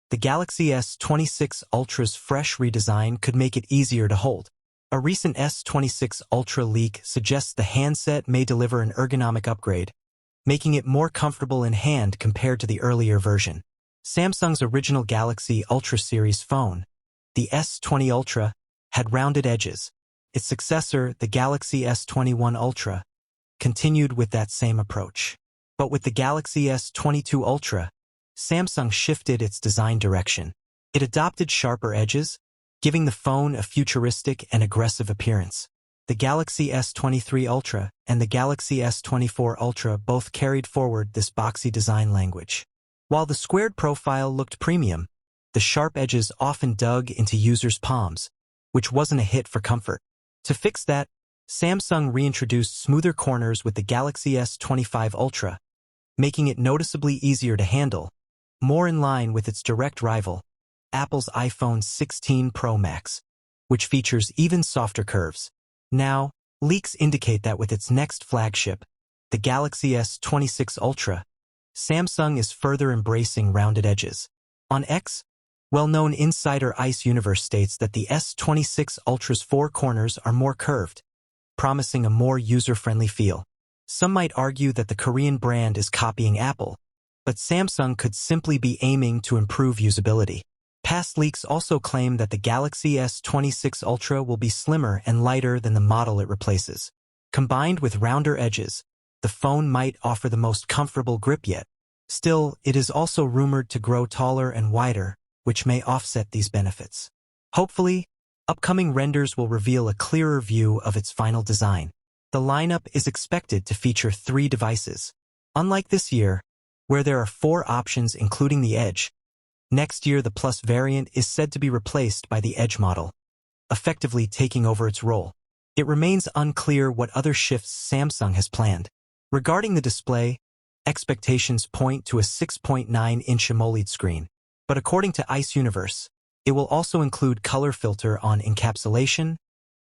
the Galaxy S26 Ultra's fresh redesign could make it easier to hold. A recent S26 Ultra leak suggests the handset may deliver an ergonomic upgrade, making it more comfortable in hand compared to the earlier version. Samsung's original Galaxy Ultra series phone, the S20 Ultra, had rounded edges. Its successor, the Galaxy S21 Ultra, continued with that same approach. But with the Galaxy S22 Ultra, Samsung shifted its design direction. It adopted sharper edges, giving the phone a futuristic and aggressive appearance. The Galaxy S23 Ultra and the Galaxy S24 Ultra both carried forward this boxy design language. While the squared profile looked premium, the sharp edges often dug into users' palms, which wasn't a hit for comfort. To fix that, Samsung reintroduced smoother corners with the Galaxy S25 Ultra, making it noticeably easier to handle, more in line with its direct rival, Apple's iPhone 16 Pro Max, which features even softer curves. Now, leaks indicate that with its next flagship, the Galaxy S26 Ultra, Samsung is further embracing rounded edges. On X, well-known insider Ice Universe states that the S26 Ultra's four corners are more curved, promising a more user-friendly feel. Some might argue that the Korean brand is copying Apple, but Samsung could simply be aiming to improve usability. Past leaks also claim that the Galaxy S26 Ultra will be slimmer and lighter than the model it replaces. Combined with rounder edges, the phone might offer the most comfortable grip yet. Still, it is also rumored to grow taller and wider, which may offset these benefits. Hopefully, upcoming renders will reveal a clearer view of its final design. The lineup is expected to feature 3 devices. Unlike this year, where there are 4 options including the Edge, next year the Plus variant is said to be replaced by the Edge model, effectively taking over its role. It remains unclear what other shifts Samsung has planned. Regarding the display, expectations point to a 6.9-inch AMOLED screen, but according to Ice Universe, it will also include color filter on encapsulation,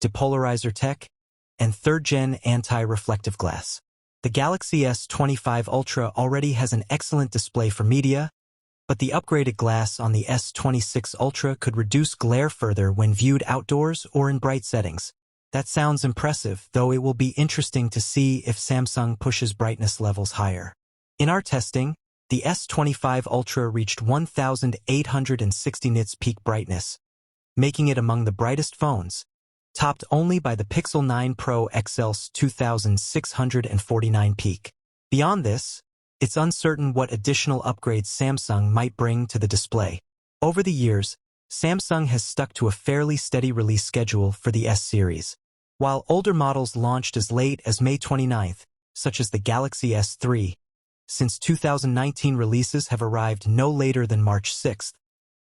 depolarizer tech, and 3rd-gen anti-reflective glass. The Galaxy S25 Ultra already has an excellent display for media, but the upgraded glass on the S26 Ultra could reduce glare further when viewed outdoors or in bright settings. That sounds impressive, though it will be interesting to see if Samsung pushes brightness levels higher. In our testing, the S25 Ultra reached 1,860 nits peak brightness, making it among the brightest phones, topped only by the Pixel 9 Pro XL's 2,649 peak. Beyond this, it's uncertain what additional upgrades Samsung might bring to the display. Over the years, Samsung has stuck to a fairly steady release schedule for the S series. While older models launched as late as May 29th, such as the Galaxy S3, since 2019 releases have arrived no later than March 6th,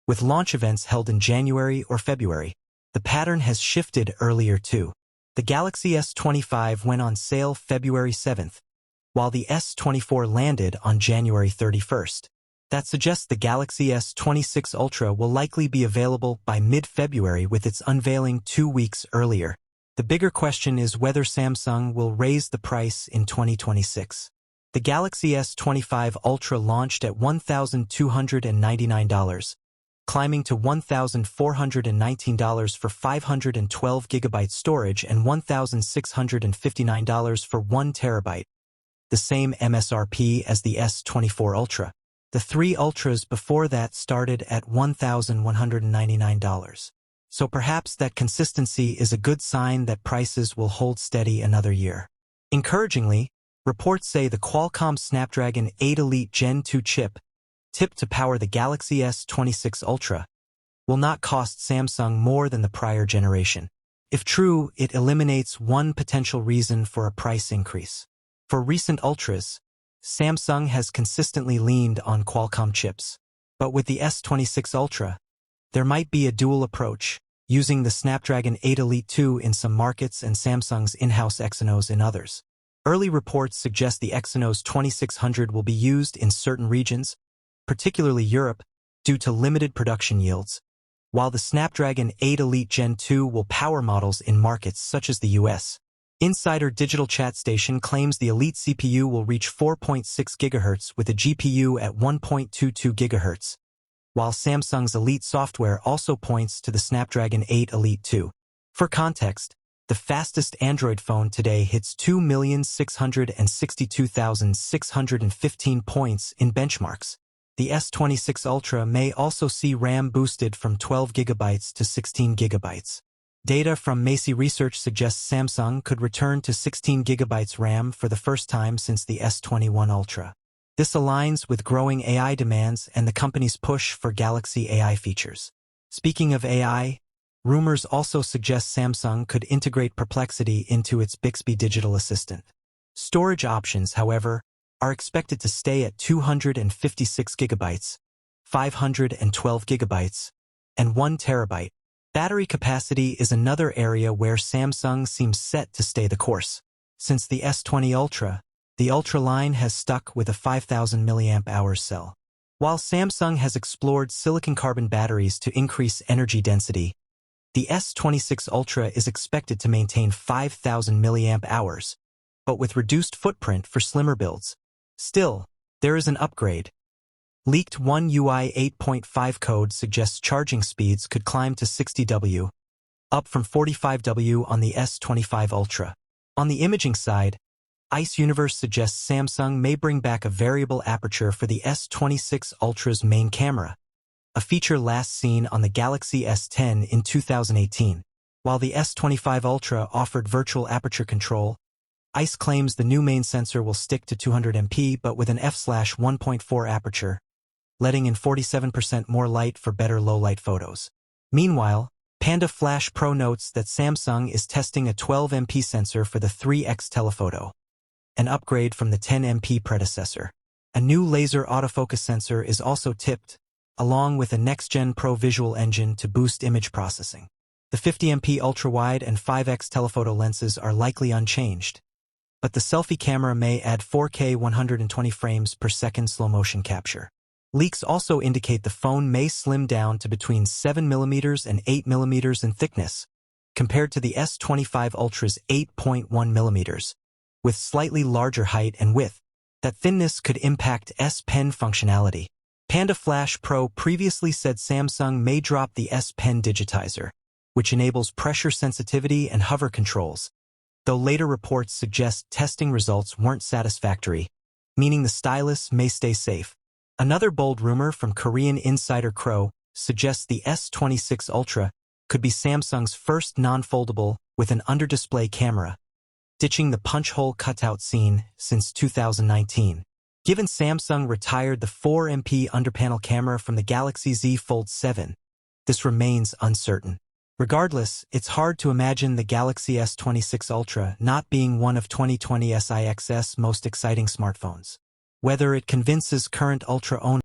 with launch events held in January or February. The pattern has shifted earlier too. The Galaxy S25 went on sale February 7th, while the S24 landed on January 31st. That suggests the Galaxy S26 Ultra will likely be available by mid-February with its unveiling 2 weeks earlier. The bigger question is whether Samsung will raise the price in 2026. The Galaxy S25 Ultra launched at $1,299, climbing to $1,419 for 512 GB storage and $1,659 for 1 TB, the same MSRP as the S24 Ultra. The 3 Ultras before that started at $1,199. So perhaps that consistency is a good sign that prices will hold steady another year. Encouragingly, reports say the Qualcomm Snapdragon 8 Elite Gen 2 chip, tipped to power the Galaxy S26 Ultra, will not cost Samsung more than the prior generation. If true, it eliminates one potential reason for a price increase. For recent Ultras, Samsung has consistently leaned on Qualcomm chips. But with the S26 Ultra, there might be a dual approach, using the Snapdragon 8 Elite 2 in some markets and Samsung's in-house Exynos in others. Early reports suggest the Exynos 2600 will be used in certain regions, particularly Europe, due to limited production yields, while the Snapdragon 8 Elite Gen 2 will power models in markets such as the US. Insider Digital Chat Station claims the Elite CPU will reach 4.6 GHz with a GPU at 1.22 GHz, while Samsung's Elite software also points to the Snapdragon 8 Elite 2. For context, the fastest Android phone today hits 2,662,615 points in benchmarks. The S26 Ultra may also see RAM boosted from 12 GB to 16 GB. Data from Macy Research suggests Samsung could return to 16 GB RAM for the first time since the S21 Ultra. This aligns with growing AI demands and the company's push for Galaxy AI features. Speaking of AI, rumors also suggest Samsung could integrate Perplexity into its Bixby digital assistant. Storage options, however, are expected to stay at 256 GB, 512 GB, and 1 TB. Battery capacity is another area where Samsung seems set to stay the course. Since the S20 Ultra, the Ultra line has stuck with a 5,000 mAh cell. While Samsung has explored silicon-carbon batteries to increase energy density, the S26 Ultra is expected to maintain 5,000 mAh, but with reduced footprint for slimmer builds. Still, there is an upgrade. Leaked One UI 8.5 code suggests charging speeds could climb to 60 W, up from 45 W on the S25 Ultra. On the imaging side, Ice Universe suggests Samsung may bring back a variable aperture for the S26 Ultra's main camera, a feature last seen on the Galaxy S10 in 2018. While the S25 Ultra offered virtual aperture control, Ice claims the new main sensor will stick to 200 MP but with an f/1.4 aperture, letting in 47% more light for better low-light photos. Meanwhile, Panda Flash Pro notes that Samsung is testing a 12 MP sensor for the 3X telephoto, an upgrade from the 10 MP predecessor. A new laser autofocus sensor is also tipped, along with a next-gen Pro visual engine to boost image processing. The 50 MP ultra-wide and 5X telephoto lenses are likely unchanged, but the selfie camera may add 4K 120 frames per second slow-motion capture. Leaks also indicate the phone may slim down to between 7mm and 8mm in thickness, compared to the S25 Ultra's 8.1mm, with slightly larger height and width. That thinness could impact S Pen functionality. Panda Flash Pro previously said Samsung may drop the S Pen digitizer, which enables pressure sensitivity and hover controls, though later reports suggest testing results weren't satisfactory, meaning the stylus may stay safe. Another bold rumor from Korean insider Crow suggests the S26 Ultra could be Samsung's first non-foldable with an under-display camera, ditching the punch-hole cutout scene since 2019. Given Samsung retired the 4MP underpanel camera from the Galaxy Z Fold 7, this remains uncertain. Regardless, it's hard to imagine the Galaxy S26 Ultra not being one of 2020 SIX's most exciting smartphones. Whether it convinces current Ultra owners